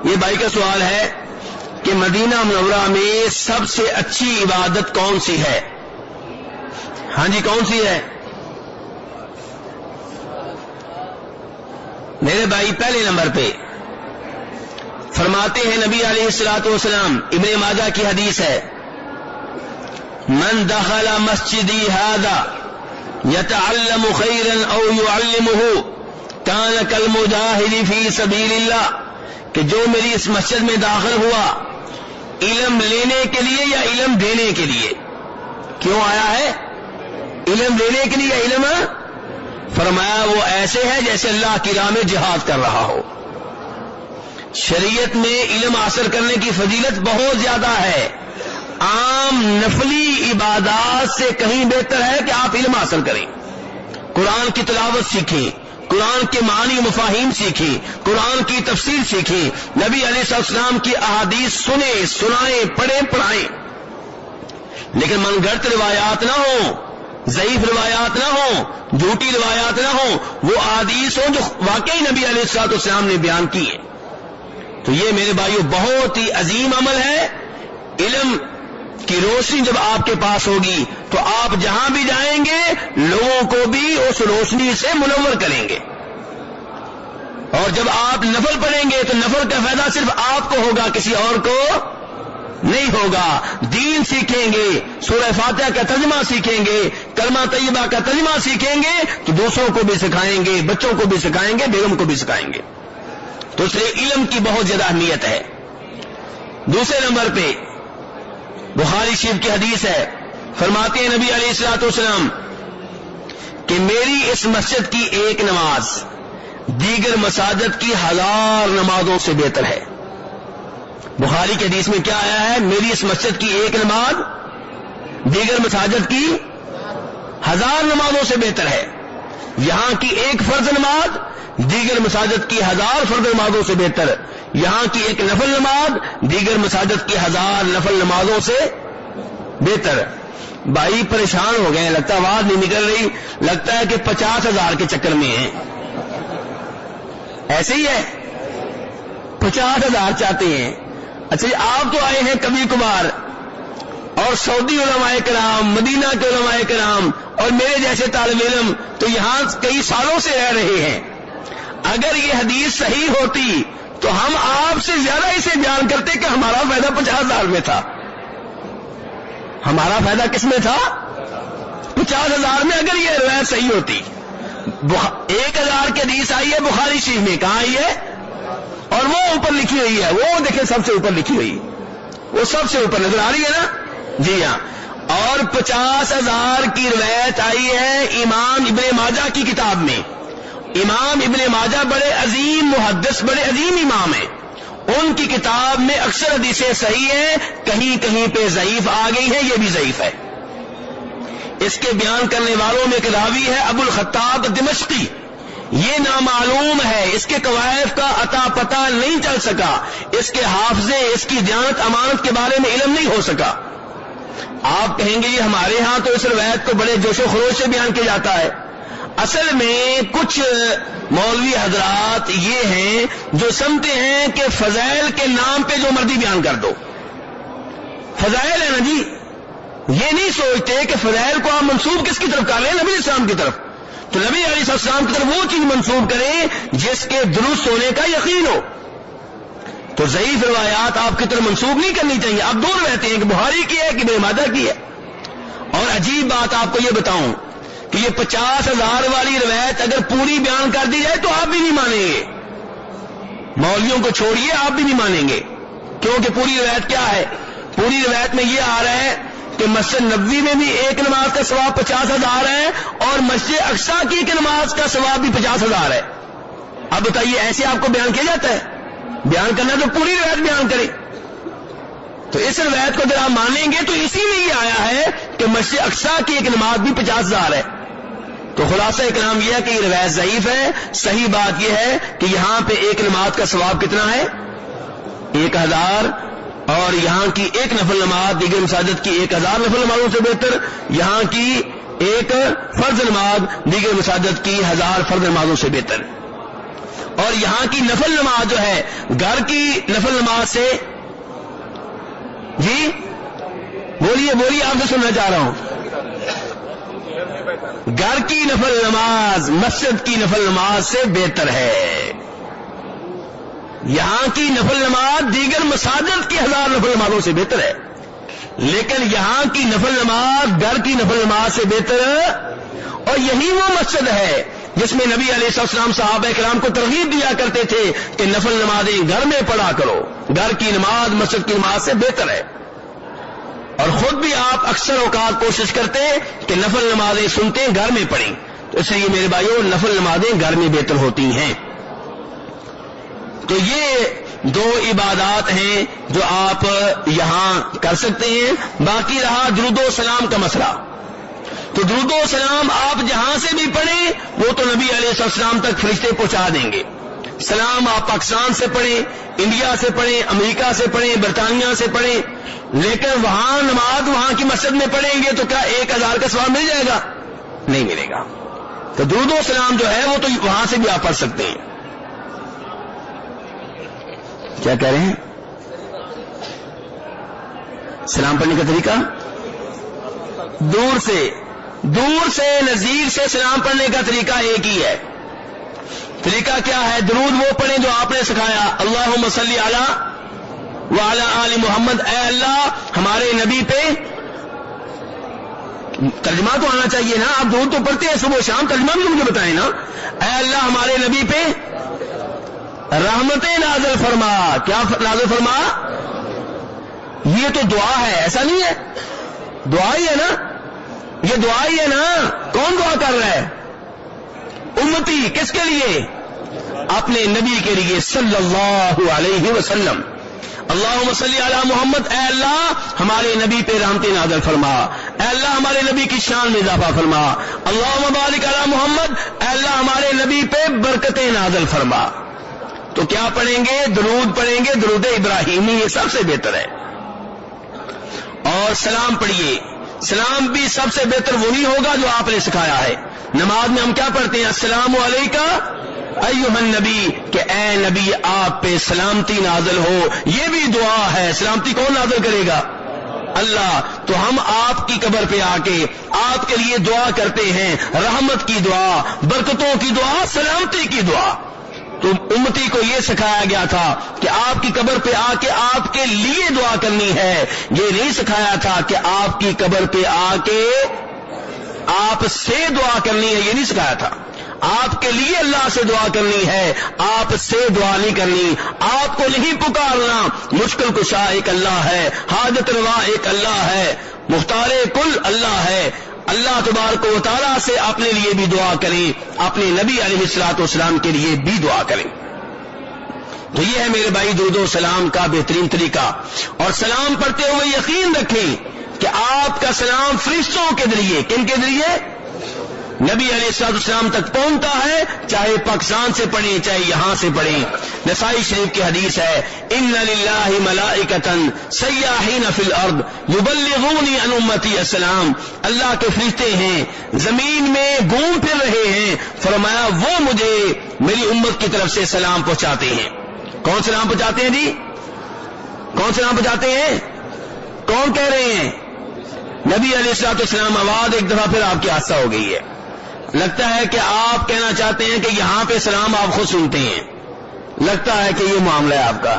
یہ بھائی کا سوال ہے کہ مدینہ منورہ میں سب سے اچھی عبادت کون سی ہے؟ ہاں جی، کون سی ہے میرے بھائی؟ پہلے نمبر پہ فرماتے ہیں نبی علیہ الصلوۃ والسلام، ابن ماجہ کی حدیث ہے، من دخل مسجدی هذا يتعلم خيرا او يعلمه كان كالمجاهد في سبيل الله، کہ جو میری اس مسجد میں داخل ہوا علم لینے کے لیے یا علم دینے کے لیے؟ کیوں آیا ہے؟ علم لینے کے لیے یا علم؟ فرمایا وہ ایسے ہے جیسے اللہ کی راہ میں جہاد کر رہا ہو۔ شریعت میں علم حاصل کرنے کی فضیلت بہت زیادہ ہے، عام نفلی عبادات سے کہیں بہتر ہے کہ آپ علم حاصل کریں، قرآن کی تلاوت سیکھیں، قرآن کے معنی مفاہیم سیکھیں، قرآن کی تفسیر سیکھیں، نبی علیہ السلام کی احادیث سنیں، سنائیں، پڑھیں، پڑھائیں، لیکن من گھڑت روایات نہ ہوں، ضعیف روایات نہ ہوں، جھوٹی روایات نہ ہوں، وہ احادیث ہوں جو واقعی نبی علیہ السلام نے بیان کی ہے۔ تو یہ میرے بھائیو بہت ہی عظیم عمل ہے۔ علم کی روشنی جب آپ کے پاس ہوگی تو آپ جہاں بھی جائیں گے لوگوں کو بھی اس روشنی سے منور کریں گے، اور جب آپ نفل پڑھیں گے تو نفل کا فائدہ صرف آپ کو ہوگا، کسی اور کو نہیں ہوگا۔ دین سیکھیں گے، سورہ فاتحہ کا ترجمہ سیکھیں گے، کلمہ طیبہ کا ترجمہ سیکھیں گے تو دوسروں کو بھی سکھائیں گے، بچوں کو بھی سکھائیں گے، بیگم کو بھی سکھائیں گے۔ تو اس لیے علم کی بہت زیادہ اہمیت ہے۔ دوسرے نمبر پہ بخاری شریف کی حدیث ہے، فرماتے ہیں نبی علیہ الصلوۃ والسلام کہ میری اس مسجد کی ایک نماز دیگر مساجد کی 1000 نمازوں سے بہتر ہے۔ بخاری کی حدیث میں کیا آیا ہے؟ میری اس مسجد کی ایک نماز دیگر مساجد کی 1000 نمازوں سے بہتر ہے۔ یہاں کی ایک فرض نماز دیگر مساجد کی 1000 فرض نمازوں سے بہتر، یہاں کی ایک نفل نماز دیگر مساجد کی 1000 نفل نمازوں سے بہتر۔ بھائی پریشان ہو گئے ہیں، لگتا ہے آواز نہیں نکل رہی، لگتا ہے کہ 50,000 کے چکر میں ہیں۔ ایسے ہی ہے، 50,000 چاہتے ہیں۔ اچھا آپ تو آئے ہیں کبھی کبھار، اور سعودی علماء کرام، مدینہ کے علماء کرام اور میرے جیسے طالب علم تو یہاں کئی سالوں سے رہ رہے ہیں۔ اگر یہ حدیث صحیح ہوتی تو ہم آپ سے زیادہ اسے بیان کرتے کہ ہمارا فائدہ 50,000 میں تھا۔ ہمارا فائدہ کس میں تھا؟ 50,000 میں۔ اگر یہ روایت صحیح ہوتی، 1000 کی حدیث آئی ہے بخاری شریف میں، کہاں آئی ہے؟ اور وہ اوپر لکھی ہوئی ہے، وہ دیکھیں سب سے اوپر لکھی ہوئی، وہ سب سے اوپر نظر آ رہی ہے نا؟ جی ہاں۔ اور 50,000 کی روایت آئی ہے امام ابن ماجہ کی کتاب میں۔ امام ابن ماجہ بڑے عظیم محدث، بڑے عظیم امام ہیں، ان کی کتاب میں اکثر حدیثیں صحیح ہیں، کہیں کہیں پہ ضعیف آ گئی ہیں، یہ بھی ضعیف ہے۔ اس کے بیان کرنے والوں میں ایک راوی ہے ابو الخطاب دمشقی، یہ نامعلوم ہے، اس کے قوائف کا عطا پتہ نہیں چل سکا، اس کے حافظے، اس کی دیانت امانت کے بارے میں علم نہیں ہو سکا۔ آپ کہیں گے یہ ہمارے ہاں تو اس روایت کو بڑے جوش و خروش سے بیان کیا جاتا ہے۔ اصل میں کچھ مولوی حضرات یہ ہیں جو سمجھتے ہیں کہ فضائل کے نام پہ جو مرضی بیان کر دو، فضائل ہے نا جی، یہ نہیں سوچتے کہ فضائل کو آپ منسوب کس کی طرف کر رہے ہیں؟ نبی اسلام کی طرف۔ تو نبی علیہ السلام کی طرف وہ چیز منسوب کریں جس کے درست ہونے کا یقین ہو۔ تو ضعیف روایات آپ کی طرف منسوب نہیں کرنی چاہیے۔ آپ دور رہتے ہیں کہ بخاری کی ہے کہ ابن ماجہ کی ہے۔ اور عجیب بات آپ کو یہ بتاؤں کہ یہ 50,000 والی روایت اگر پوری بیان کر دی جائے تو آپ بھی نہیں مانیں گے، مولویوں کو چھوڑیے، آپ بھی نہیں مانیں گے، کیونکہ پوری روایت کیا ہے؟ پوری روایت میں یہ آ رہا ہے کہ مسجد نبوی میں بھی ایک نماز کا ثواب 50,000 ہے، اور مسجد اقصیٰ کی ایک نماز کا ثواب بھی 50,000 ہے۔ اب بتائیے ایسے آپ کو بیان کیا جاتا ہے؟ بیان کرنا تو پوری روایت بیان کریں۔ تو اس روایت کو اگر آپ مانیں گے تو اسی میں یہ آیا ہے کہ مسجد اقصیٰ کی ایک نماز بھی 50,000 ہے۔ تو خلاصہ کلام یہ ہے کہ یہ روایت ضعیف ہے۔ صحیح بات یہ ہے کہ یہاں پہ ایک نماز کا ثواب کتنا ہے؟ 1000، اور یہاں کی ایک نفل نماز دیگر مساجد کی 1000 نفل نمازوں سے بہتر، یہاں کی ایک فرض نماز دیگر مساجد کی 1000 فرض نمازوں سے بہتر۔ اور یہاں کی نفل نماز جو ہے گھر کی نفل نماز سے، جی بولیے آپ سے سننا چاہ رہا ہوں، گھر کی نفل نماز مسجد کی نفل نماز سے بہتر ہے. یہاں کی نفل نماز دیگر مساجد کی 1000 نفل نمازوں سے بہتر ہے، لیکن یہاں کی نفل نماز گھر کی نفل نماز سے بہتر ہے. اور یہی وہ مسجد ہے جس میں نبی علیہ السلام صحابہ کرام کو ترغیب دیا کرتے تھے کہ نفل نمازیں گھر میں پڑھا کرو، گھر کی نماز مسجد کی نماز سے بہتر ہے. اور خود بھی آپ اکثر اوقات کوشش کرتے کہ نفل نمازیں سنتے گھر میں پڑھیں، تو اس لیے میرے بھائیوں نفل نمازیں گھر میں بہتر ہوتی ہیں. تو یہ 2 عبادات ہیں جو آپ یہاں کر سکتے ہیں. باقی رہا درود و سلام کا مسئلہ، تو درود و سلام آپ جہاں سے بھی پڑھیں وہ تو نبی علیہ السلام تک فرشتے پہنچا دیں گے. سلام آپ پاکستان سے پڑھیں، انڈیا سے پڑھیں، امریکہ سے پڑھیں، برطانیہ سے پڑھیں، لیکن وہاں نماز وہاں کی مسجد میں پڑھیں گے تو کیا 1000 کا ثواب مل جائے گا؟ نہیں ملے گا. تو درود و سلام جو ہے وہ تو وہاں سے بھی آپ پڑھ سکتے ہیں. کیا کہہ رہے ہیں؟ سلام پڑھنے کا طریقہ دور سے نزدیک سے سلام پڑھنے کا طریقہ ایک ہی ہے. طریقہ کیا ہے؟ درود وہ پڑھیں جو آپ نے سکھایا، اللہم صلی علی وعلی آل محمد، اے اللہ ہمارے نبی پہ، ترجمہ تو آنا چاہیے نا، آپ درود تو پڑھتے ہیں صبح شام، ترجمہ بھی مجھے بتائیں نا. اے اللہ ہمارے نبی پہ رحمتیں نازل فرما. کیا نازل فرما؟ یہ تو دعا ہے، ایسا نہیں ہے؟ دعا ہی ہے نا، یہ دعا ہی ہے نا. کون دعا کر رہا ہے؟ امتی. کس کے لیے؟ اپنے نبی کے لیے صلی اللہ علیہ وسلم. اللہم صلی علی محمد، اے اللہ ہمارے نبی پہ رحمتیں نازل فرما، اے اللہ ہمارے نبی کی شان میں اضافہ فرما. اللہم بارک علی محمد، اے اللہ ہمارے نبی پہ برکتیں نازل فرما. تو کیا پڑھیں گے؟ درود پڑھیں گے، درود ابراہیمی، یہ سب سے بہتر ہے. اور سلام پڑھیے، سلام بھی سب سے بہتر وہی ہوگا جو آپ نے سکھایا ہے. نماز میں ہم کیا پڑھتے ہیں؟ السلام علیکہ ایھا النبی، کہ اے نبی آپ پہ سلامتی نازل ہو. یہ بھی دعا ہے. سلامتی کون نازل کرے گا؟ اللہ. تو ہم آپ کی قبر پہ آ کے آپ کے لیے دعا کرتے ہیں، رحمت کی دعا، برکتوں کی دعا، سلامتی کی دعا. تو امتی کو یہ سکھایا گیا تھا کہ آپ کی قبر پہ آ کے آپ کے لیے دعا کرنی ہے. یہ نہیں سکھایا تھا کہ آپ کی قبر پہ آ کے آپ سے دعا کرنی ہے، یہ نہیں سکھایا تھا. آپ کے لیے اللہ سے دعا کرنی ہے، آپ سے دعا نہیں کرنی. آپ کو نہیں پکارنا. مشکل کشا ایک اللہ ہے، حاجت روا ایک اللہ ہے، مختار کل اللہ ہے. اللہ تبارک و تعالیٰ سے اپنے لیے بھی دعا کریں، اپنے نبی علیہ الصلوۃ والسلام کے لیے بھی دعا کریں. تو یہ ہے میرے بھائی درود و سلام کا بہترین طریقہ. اور سلام پڑھتے ہوئے یقین رکھیں کہ آپ کا سلام فرشتوں کے ذریعے، کن کے ذریعے؟ نبی علیہ السلام تک پہنچتا ہے، چاہے پاکستان سے پڑھیں چاہے یہاں سے پڑھیں. نسائی شریف کی حدیث ہے، ان للہ ملائکۃ سیاحین فی الارض یبلغونی عن امتی السلام. اللہ کے فرشتے ہیں زمین میں گھوم پھر رہے ہیں، فرمایا وہ مجھے میری امت کی طرف سے سلام پہنچاتے ہیں. کون سلام پہنچاتے ہیں جی؟ کون سلام پہنچاتے ہیں؟ کون کہہ رہے ہیں؟ نبی علیہ الصلوۃ والسلام. آواز ایک دفعہ پھر آپ کی آہستہ ہو گئی ہے. لگتا ہے کہ آپ کہنا چاہتے ہیں کہ یہاں پہ سلام آپ خود سنتے ہیں. لگتا ہے کہ یہ معاملہ ہے آپ کا.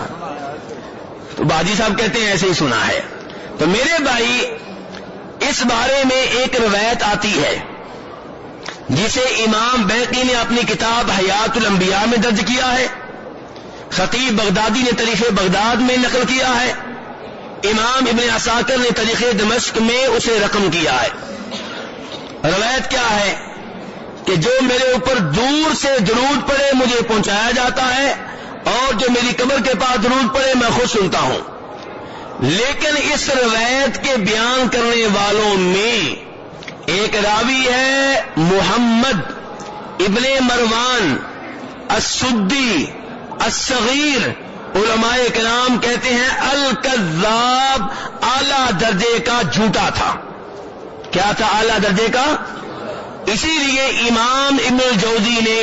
تو باجی صاحب کہتے ہیں ایسے ہی سنا ہے. تو میرے بھائی اس بارے میں ایک روایت آتی ہے جسے امام بیہقی نے اپنی کتاب حیات الانبیاء میں درج کیا ہے، خطیب بغدادی نے تاریخ بغداد میں نقل کیا ہے، امام ابن عساکر نے تاریخ دمشق میں اسے رقم کیا ہے. روایت کیا ہے کہ جو میرے اوپر دور سے درود پڑے مجھے پہنچایا جاتا ہے، اور جو میری قبر کے پاس درود پڑے میں خود سنتا ہوں. لیکن اس روایت کے بیان کرنے والوں میں ایک راوی ہے محمد ابن مروان السدی الصغیر. علماء کرام کہتے ہیں الکذاب، اعلی درجے کا جھوٹا تھا. کیا تھا؟ اعلی درجے کا. اسی لیے امام ابن الجوزی نے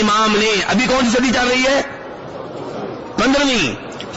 امام نے، ابھی کون سی صدی چل رہی ہے؟ 15ویں.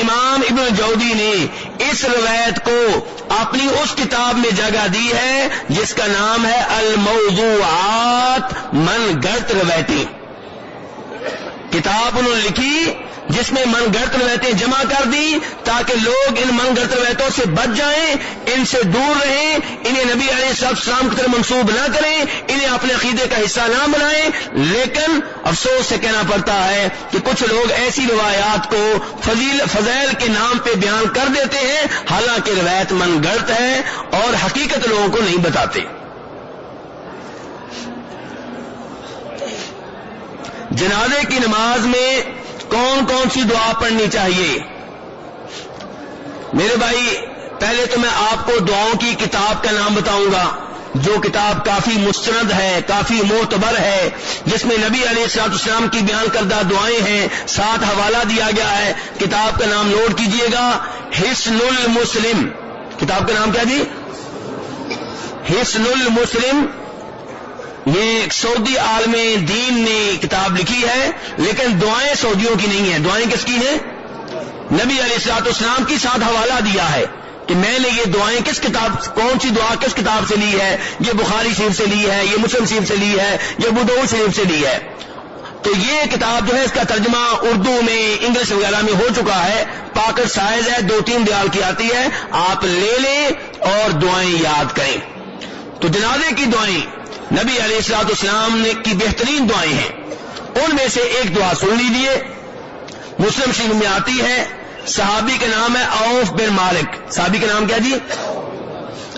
امام ابن جوزی نے اس روایت کو اپنی اس کتاب میں جگہ دی ہے جس کا نام ہے الموضوعات، من گھڑت روایتیں. کتاب انہوں نے لکھی جس میں من گھڑت روایتیں جمع کر دی تاکہ لوگ ان من گھڑت روایتوں سے بچ جائیں، ان سے دور رہیں، انہیں نبی علیہ السلام کی طرف منسوب نہ کریں، انہیں اپنے عقیدے کا حصہ نہ بنائیں. لیکن افسوس سے کہنا پڑتا ہے کہ کچھ لوگ ایسی روایات کو فضائل کے نام پہ بیان کر دیتے ہیں، حالانکہ روایت من گھڑت ہے اور حقیقت لوگوں کو نہیں بتاتے. جنازے کی نماز میں کون کون سی دعا پڑھنی چاہیے؟ میرے بھائی، پہلے تو میں آپ کو دعاؤں کی کتاب کا نام بتاؤں گا، جو کتاب کافی مستند ہے، کافی معتبر ہے، جس میں نبی علیہ السلام کی بیان کردہ دعائیں ہیں، ساتھ حوالہ دیا گیا ہے. کتاب کا نام نوٹ کیجئے گا، حصن المسلم. کتاب کا نام کیا جی؟ حصن المسلم. یہ ایک سعودی عالم دین نے کتاب لکھی ہے، لیکن دعائیں سعودیوں کی نہیں ہیں. دعائیں کس کی ہیں؟ نبی علیہ السلام کی. ساتھ حوالہ دیا ہے کہ میں نے یہ دعائیں کس کتاب، کون سی دعا کس کتاب سے لی ہے. یہ بخاری شریف سے لی ہے، یہ مسلم شریف سے لی ہے، یہ ابو داؤد شریف سے لی ہے. تو یہ کتاب جو ہے اس کا ترجمہ اردو میں، انگلش وغیرہ میں ہو چکا ہے. پاکٹ سائز ہے، 2-3 ریال کی آتی ہے. آپ لے لیں اور دعائیں یاد کریں. تو جنازے کی دعائیں نبی علیہ السلام نے کی بہترین دعائیں ہیں. ان میں سے ایک دعا سن لیجیے، مسلم شریف میں آتی ہے. صحابی کا نام ہے عوف بن مالک. صحابی کا نام کیا جی؟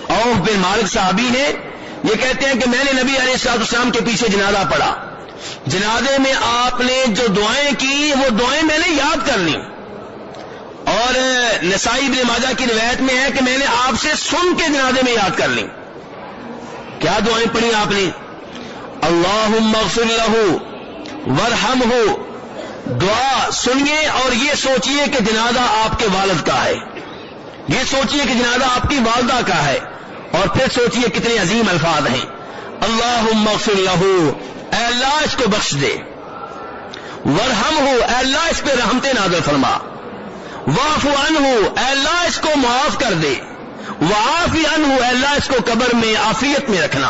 عوف بن مالک صحابی ہیں. یہ کہتے ہیں کہ میں نے نبی علیہ السلام کے پیچھے جنازہ پڑھا. جنازے میں آپ نے جو دعائیں کی وہ دعائیں میں نے یاد کر لی. اور نسائی ابن ماجہ کی روایت میں ہے کہ میں نے آپ سے سن کے جنازے میں یاد کر لی. کیا دعائیں پڑھی آپ نے؟ اللہم اغفر لہ وارحمہ. دعا سنیے اور یہ سوچئے کہ جنازہ آپ کے والد کا ہے. یہ سوچئے کہ جنازہ آپ کی والدہ کا ہے، اور پھر سوچئے کتنے عظیم الفاظ ہیں. اللہم اغفر لہ، اے اللہ اس کو بخش دے. وارحمہ، اے اللہ اس پہ رحمت نازل فرما. واعف عنہ، اے اللہ اس کو معاف کر دے. وعافی عنہ، اے اللہ اس کو قبر میں عافیت میں رکھنا.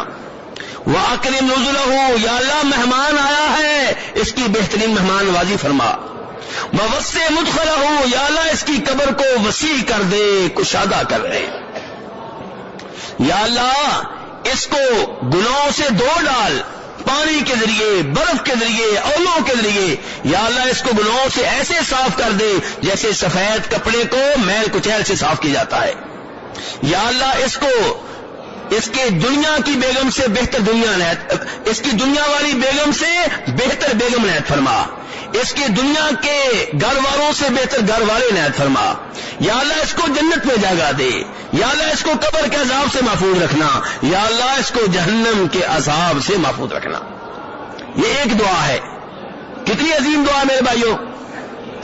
وَأَكْرِمْ نُزُلَهُ، یا اللہ مہمان آیا ہے اس کی بہترین مہمان نوازی فرما. وَوَسِّعْ مُدْخَلَهُ، یا اللہ اس کی قبر کو وسیع کر دے، کشادہ کر دے. یا اللہ اس کو گناہوں سے دھو ڈال، پانی کے ذریعے، برف کے ذریعے، اولوں کے ذریعے. یا اللہ اس کو گناہوں سے ایسے صاف کر دے جیسے سفید کپڑے کو میل کچیل سے صاف کیا جاتا ہے. یا اللہ اس کو اس کے دنیا کی بیگم سے بہتر دنیا عنایت، اس کی دنیا والی بیگم سے بہتر بیگم عنایت فرما. اس کے دنیا کے گھر والوں سے بہتر گھر والے عنایت فرما. یا اللہ اس کو جنت میں جگہ دے. یا اللہ اس کو قبر کے عذاب سے محفوظ رکھنا. یا اللہ اس کو جہنم کے عذاب سے محفوظ رکھنا. یہ ایک دعا ہے. کتنی عظیم دعا میرے بھائیوں.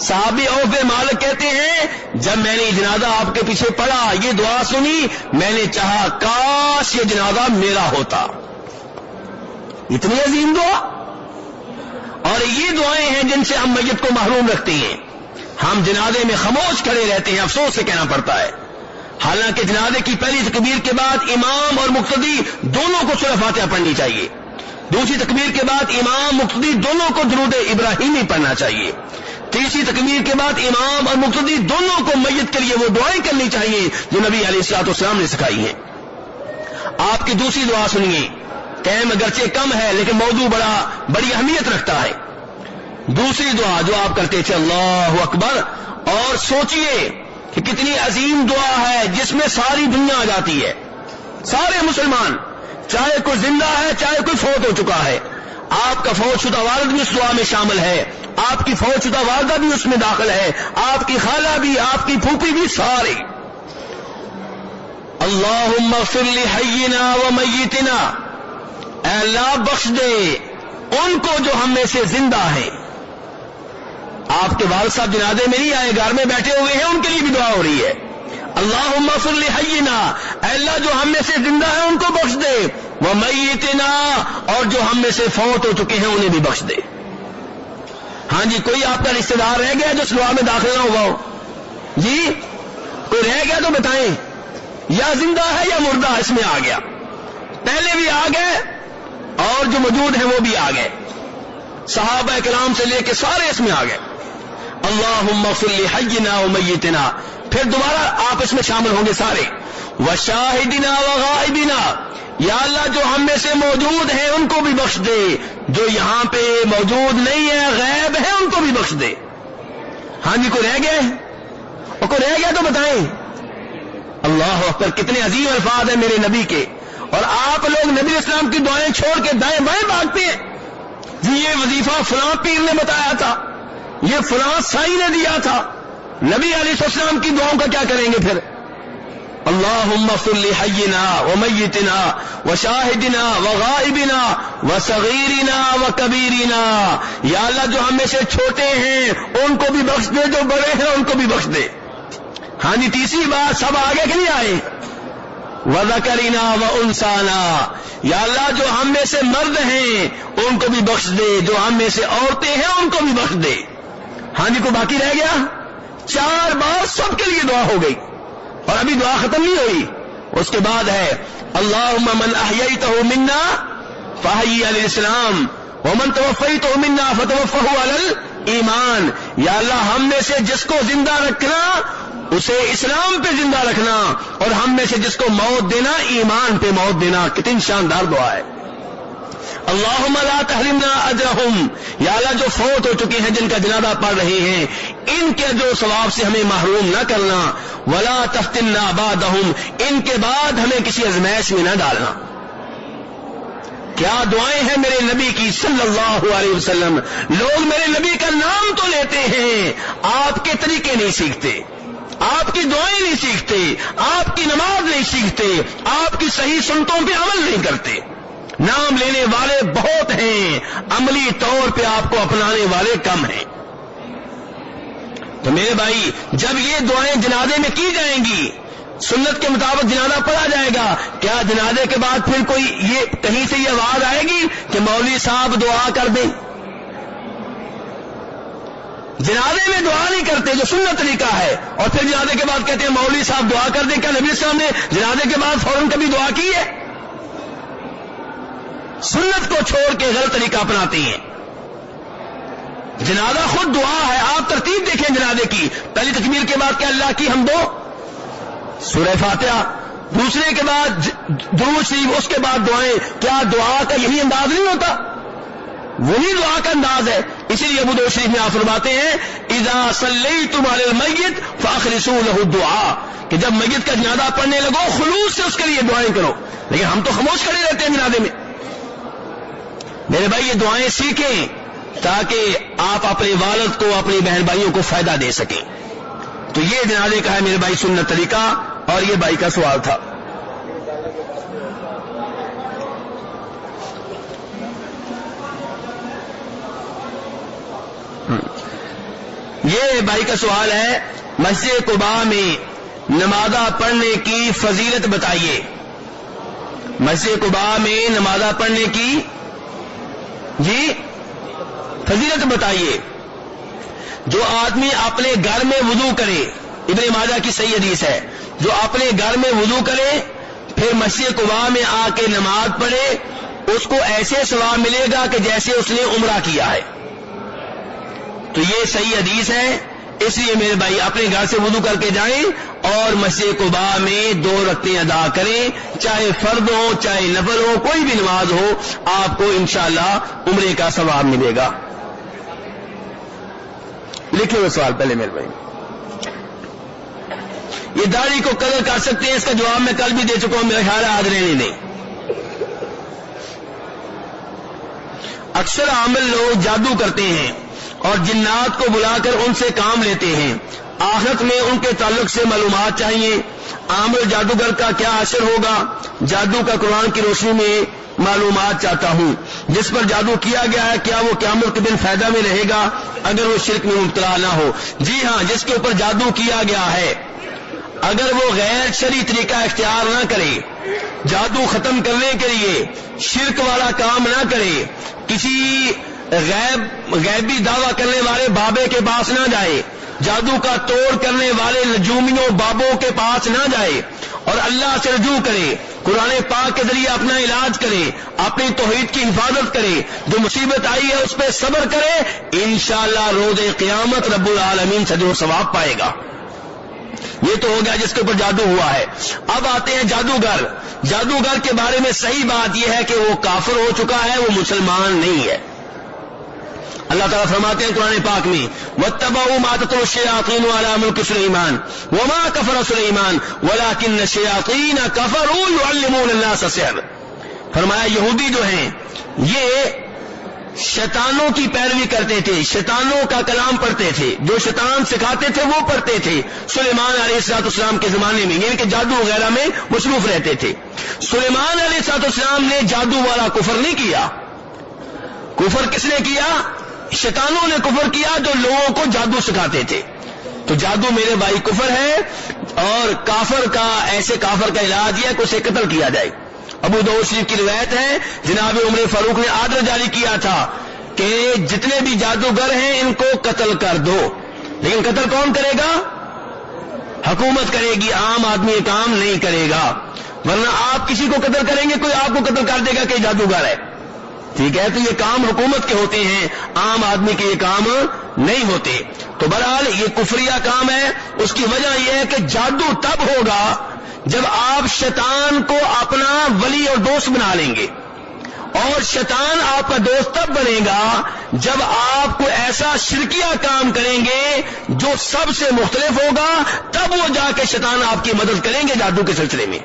صحابی عوف بن مالک کہتے ہیں جب میں نے جنازہ آپ کے پیچھے پڑھا، یہ دعا سنی، میں نے چاہا کاش یہ جنازہ میرا ہوتا. اتنی عظیم دعا. اور یہ دعائیں ہیں جن سے ہم میت کو محروم رکھتے ہیں. ہم جنازے میں خاموش کھڑے رہتے ہیں، افسوس سے کہنا پڑتا ہے. حالانکہ جنازے کی پہلی تکبیر کے بعد امام اور مقتدی دونوں کو سورہ فاتحہ پڑھنی چاہیے. دوسری تکبیر کے بعد امام مقتدی دونوں کو درود ابراہیمی پڑھنا چاہیے. تیسری تکبیر کے بعد امام اور مقتدی دونوں کو میت کے لیے وہ دعائیں کرنی چاہیے جو نبی علیہ السلام نے سکھائی ہیں. آپ کی دوسری دعا سنیے. ٹائم اگرچہ کم ہے لیکن موضوع بڑی اہمیت رکھتا ہے. دوسری دعا جو آپ کرتے تھے، اللہ اکبر، اور سوچئے کہ کتنی عظیم دعا ہے جس میں ساری دنیا آ جاتی ہے. سارے مسلمان، چاہے کوئی زندہ ہے چاہے کوئی فوت ہو چکا ہے. آپ کا فوت شدہ والد بھی اس دعا میں شامل ہے، آپ کی فوت شدہ والدہ بھی اس میں داخل ہے، آپ کی خالہ بھی، آپ کی پھوپھی بھی، سارے. اللہم اغفر لحینا و میتنا، اے اللہ بخش دے ان کو جو ہم میں سے زندہ ہیں. آپ کے والد صاحب جنازے میں نہیں آئے، گھر میں بیٹھے ہوئے ہیں، ان کے لیے بھی دعا ہو رہی ہے. اللہم اغفر لحینا، اے اللہ جو ہم میں سے زندہ ہیں ان کو بخش دے. ومیتنا، اور جو ہم میں سے فوت ہو چکے ہیں انہیں بھی بخش دے. ہاں جی، کوئی آپ کا رشتہ دار رہ گیا جو اس دعا میں داخل نہ ہوا ہو؟ جی کوئی رہ گیا تو بتائیں، یا زندہ ہے یا مردہ اس میں آ گیا؟ پہلے بھی آ گئے اور جو موجود ہیں وہ بھی آ گئے، صحابہ کرام سے لے کے سارے اس میں آ گئے. اللہم اغفر لحینا ومیتنا، پھر دوبارہ آپ اس میں شامل ہوں گے سارے. وشاہدنا وغائبنا، یا اللہ جو ہم میں سے موجود ہیں ان کو بھی بخش دے، جو یہاں پہ موجود نہیں ہے غائب ہیں ان کو بھی بخش دے. ہاں جی، کوئی رہ گئے؟ اور کوئی رہ گیا تو بتائیں. اللہ اکبر، کتنے عظیم الفاظ ہیں میرے نبی کے، اور آپ لوگ نبی اسلام کی دعائیں چھوڑ کے دائیں بائیں بھاگتے ہیں. جی یہ وظیفہ فلاں پیر نے بتایا تھا، یہ فلاں سائی نے دیا تھا. نبی علیہ السلام کی دعاؤں کا کیا کریں گے پھر؟ اللہم اغفر لحینا ومیتنا وشاہدنا وغائبنا وصغیرنا وکبیرنا، یا اللہ جو ہم میں سے چھوٹے ہیں ان کو بھی بخش دے، جو بڑے ہیں ان کو بھی بخش دے. ہاں جی، تیسری بات سب آگے کہ نہیں آئے؟ وذکرنا وانثانا، یا اللہ جو ہم میں سے مرد ہیں ان کو بھی بخش دے، جو ہم میں سے عورتیں ہیں ان کو بھی بخش دے. ہاں جی، کوئی باقی رہ گیا؟ 4 بار سب کے لیے دعا ہو گئی، اور ابھی دعا ختم نہیں ہوئی. اس کے بعد ہے اللہم من احییتہ منا فاحیی علی الاسلام ومن توفیتہ منا فتوفہ علی الایمان، یا اللہ ہم میں سے جس کو زندہ رکھنا اسے اسلام پہ زندہ رکھنا، اور ہم میں سے جس کو موت دینا ایمان پہ موت دینا. کتنی شاندار دعا ہے. اللہم لا تحرمنا اجرہم، یا اللہ جو فوت ہو چکے ہیں جن کا جنازہ پڑھ رہے ہیں ان کے جو ثواب سے ہمیں محروم نہ کرنا. ولا تفتنا بعدہم، ان کے بعد ہمیں کسی ازمائش میں نہ ڈالنا. کیا دعائیں ہیں میرے نبی کی صلی اللہ علیہ وسلم. لوگ میرے نبی کا نام تو لیتے ہیں، آپ کے طریقے نہیں سیکھتے، آپ کی دعائیں نہیں سیکھتے، آپ کی نماز نہیں سیکھتے، آپ کی صحیح سنتوں پہ عمل نہیں کرتے. نام لینے والے بہت ہیں، عملی طور پہ آپ کو اپنانے والے کم ہیں. تو میرے بھائی جب یہ دعائیں جنازے میں کی جائیں گی، سنت کے مطابق جنازہ پڑھا جائے گا، کیا جنازے کے بعد پھر کوئی یہ کہیں سے یہ آواز آئے گی کہ مولوی صاحب دعا کر دیں؟ جنازے میں دعا نہیں کرتے جو سنت طریقہ ہے، اور پھر جنازے کے بعد کہتے ہیں مولوی صاحب دعا کر دیں. کیا نبی صاحب نے جنازے کے بعد فوراً کبھی دعا کی ہے؟ سنت کو چھوڑ کے غلط طریقہ اپناتے ہیں. جنازہ خود دعا ہے. آپ ترتیب دیکھیں جنازے کی، پہلی تکبیر کے بعد کیا اللہ کی حمد و سورہ فاتحہ، دوسرے کے بعد درود شریف، اس کے بعد دعائیں. کیا دعا کا یہی انداز نہیں ہوتا؟ وہی دعا کا انداز ہے. اسی لیے ابو داؤد شریف میں آپ فرماتے ہیں اذا صلیتم علی المیت فاخلصوا له الدعاء، کہ جب میت کا جنازہ پڑھنے لگو خلوص سے اس کے لیے دعائیں کرو. لیکن ہم تو خاموش کھڑے رہتے ہیں جنازے میں. میرے بھائی یہ دعائیں سیکھیں تاکہ آپ اپنے والد کو، اپنی بہن بھائیوں کو فائدہ دے سکیں. تو یہ جنازے کا ہے میرے بھائی سنت طریقہ. اور یہ بھائی کا سوال تھا. یہ بھائی کا سوال ہے مسجد قباء میں نمازہ پڑھنے کی فضیلت بتائیے. مسجد قباء میں نمازہ پڑھنے کی جی فضیلت بتائیے. جو آدمی اپنے گھر میں وضو کرے، ابن ماجہ کی صحیح حدیث ہے، جو اپنے گھر میں وضو کرے پھر مسجد قباء میں آ کے نماز پڑھے، اس کو ایسے ثواب ملے گا کہ جیسے اس نے عمرہ کیا ہے. تو یہ صحیح حدیث ہے. اس لیے میرے بھائی اپنے گھر سے وضو کر کے جائیں اور مسجد قباء میں 2 رکعتیں ادا کریں، چاہے فرض ہو چاہے نفل ہو، کوئی بھی نماز ہو، آپ کو انشاءاللہ عمرے کا ثواب ملے گا. لکھے ہوئے سوال پہلے میرے بھائی. یہ داڑھی کو کلر کر سکتے ہیں؟ اس کا جواب میں کل بھی دے چکا ہوں، میرا خیال ہے آج رہنے نہیں. اکثر عامل لوگ جادو کرتے ہیں اور جنات کو بلا کر ان سے کام لیتے ہیں. آخرت میں ان کے تعلق سے معلومات چاہیے. عامل جادوگر کا کیا اثر ہوگا؟ جادو کا قرآن کی روشنی میں معلومات چاہتا ہوں. جس پر جادو کیا گیا ہے کیا وہ قیامت کے دن فائدہ میں رہے گا اگر وہ شرک میں مبتلا نہ ہو؟ جی ہاں، جس کے اوپر جادو کیا گیا ہے اگر وہ غیر شرعی طریقہ اختیار نہ کرے جادو ختم کرنے کے لیے شرک والا کام نہ کرے، کسی غیبی دعویٰ کرنے والے بابے کے پاس نہ جائے، جادو کا توڑ کرنے والے نجومیوں بابوں کے پاس نہ جائے، اور اللہ سے رجوع کرے، قرآن پاک کے ذریعے اپنا علاج کرے، اپنی توحید کی حفاظت کرے، جو مصیبت آئی ہے اس پہ صبر کرے، انشاءاللہ روز قیامت رب العالمین سے جو ثواب پائے گا۔ یہ تو ہو گیا جس کے اوپر جادو ہوا ہے۔ اب آتے ہیں جادوگر۔ جادوگر کے بارے میں صحیح بات یہ ہے کہ وہ کافر ہو چکا ہے، وہ مسلمان نہیں ہے۔ اللہ تعالیٰ فرماتے ہیں قرآن پاک میں وَاتَّبَعُوا مَا تَتْلُو الشَّيَاطِينُ عَلَىٰ مُلْكِ سُلَيْمَانَ وَمَا كَفَرَ سُلَيْمَانُ وَلَٰكِنَّ الشَّيَاطِينَ كَفَرُوا يُعَلِّمُونَ النَّاسَ السِّحْرَ۔ فرمایا یہودی جو ہیں یہ شیطانوں کی پیروی کرتے تھے، شیطانوں کا کلام پڑھتے تھے، جو شیطان سکھاتے تھے وہ پڑھتے تھے سلیمان علیہ السلام کے زمانے میں، یعنی کہ جادو وغیرہ میں مصروف رہتے تھے۔ سلیمان علیہ السلام نے جادو والا کفر نہیں کیا۔ کفر کس نے کیا؟ شیطانوں نے کفر کیا جو لوگوں کو جادو سکھاتے تھے۔ تو جادو میرے بھائی کفر ہے، اور کافر کا ایسے کافر کا علاج یہ ہے کہ اسے قتل کیا جائے۔ ابو داؤد شریف کی روایت ہے جناب عمر فاروق نے آرڈر جاری کیا تھا کہ جتنے بھی جادوگر ہیں ان کو قتل کر دو، لیکن قتل کون کرے گا؟ حکومت کرے گی، عام آدمی یہ کام نہیں کرے گا، ورنہ آپ کسی کو قتل کریں گے کوئی آپ کو قتل کر دے گا کہ جادوگر ہے، ٹھیک ہے؟ تو یہ کام حکومت کے ہوتے ہیں، عام آدمی کے یہ کام نہیں ہوتے۔ تو بہرحال یہ کفریہ کام ہے۔ اس کی وجہ یہ ہے کہ جادو تب ہوگا جب آپ شیطان کو اپنا ولی اور دوست بنا لیں گے، اور شیطان آپ کا دوست تب بنے گا جب آپ کو ایسا شرکیہ کام کریں گے جو سب سے مختلف ہوگا، تب وہ جا کے شیطان آپ کی مدد کریں گے جادو کے سلسلے میں۔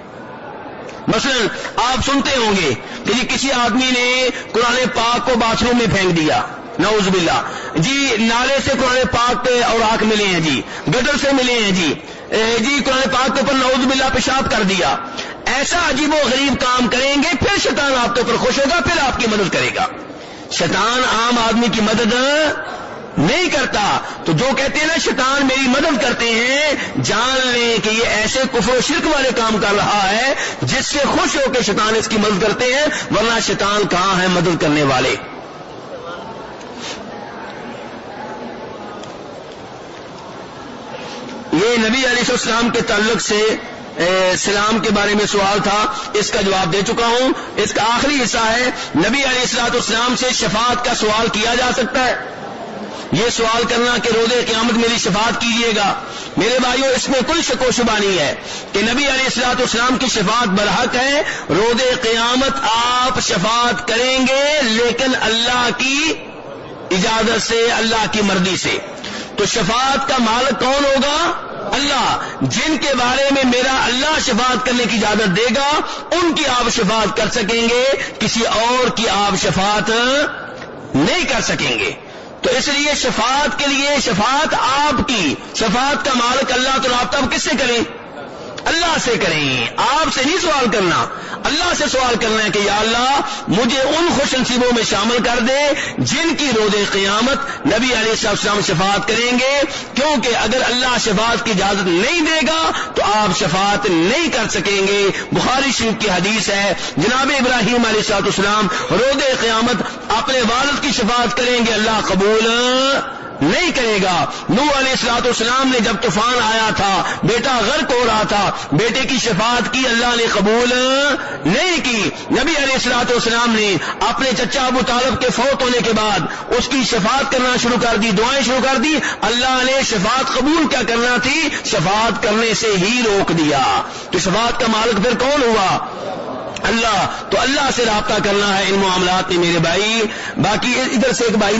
مثلا آپ سنتے ہوں گے کہ جی کسی آدمی نے قرآن پاک کو باتھ روم میں پھینک دیا، نعوذ باللہ، جی نالے سے قرآن پاک اوراق ملے ہیں، جی گٹر سے ملے ہیں، جی قرآن پاک کے اوپر نعوذ باللہ پیشاب کر دیا۔ ایسا عجیب و غریب کام کریں گے، پھر شیطان آپ کے اوپر خوش ہوگا، پھر آپ کی مدد کرے گا۔ شیطان عام آدمی کی مدد نہیں کرتا۔ تو جو کہتے ہیں نا شیطان میری مدد کرتے ہیں، جان لیں کہ یہ ایسے کفر و شرک والے کام کر رہا ہے جس سے خوش ہو کے شیطان اس کی مدد کرتے ہیں، ورنہ شیطان کہاں ہے مدد کرنے والے۔ یہ نبی علیہ السلام کے تعلق سے سلام کے بارے میں سوال تھا، اس کا جواب دے چکا ہوں۔ اس کا آخری حصہ ہے نبی علیہ السلام سے شفاعت کا سوال کیا جا سکتا ہے۔ یہ سوال کرنا کہ روز قیامت میری شفاعت کیجیے گا، میرے بھائیوں اس میں کوئی شک و شبہ نہیں ہے کہ نبی علیہ السلام کی شفاعت برحق ہے۔ روز قیامت آپ شفاعت کریں گے، لیکن اللہ کی اجازت سے، اللہ کی مرضی سے۔ تو شفاعت کا مالک کون ہوگا؟ اللہ۔ جن کے بارے میں میرا اللہ شفاعت کرنے کی اجازت دے گا ان کی آپ شفاعت کر سکیں گے، کسی اور کی آپ شفاعت نہیں کر سکیں گے۔ تو اس لیے شفاعت کے لیے شفاعت آپ کی، شفاعت کا مالک اللہ، تو رابطہ آپ کس سے کریں؟ اللہ سے کریں۔ آپ سے نہیں سوال کرنا، اللہ سے سوال کرنا ہے کہ یا اللہ مجھے ان خوش نصیبوں میں شامل کر دے جن کی روز قیامت نبی علیہ السلام شفاعت کریں گے، کیونکہ اگر اللہ شفاعت کی اجازت نہیں دے گا تو آپ شفاعت نہیں کر سکیں گے۔ بخاری شریف کی حدیث ہے جناب ابراہیم علیہ السلام روز قیامت اپنے والد کی شفاعت کریں گے، اللہ قبول نہیں کرے گا۔ نوح علیہ السلام نے جب طوفان آیا تھا، بیٹا غرق ہو رہا تھا، بیٹے کی شفاعت کی، اللہ نے قبول نہیں کی۔ نبی علیہ السلام نے اپنے چچا ابو طالب کے فوت ہونے کے بعد اس کی شفاعت کرنا شروع کر دی، دعائیں شروع کر دی، اللہ نے شفاعت قبول کیا کرنا تھی، شفاعت کرنے سے ہی روک دیا۔ تو شفاعت کا مالک پھر کون ہوا؟ اللہ۔ تو اللہ سے رابطہ کرنا ہے ان معاملات میں میرے بھائی۔ باقی ادھر سے ایک بھائی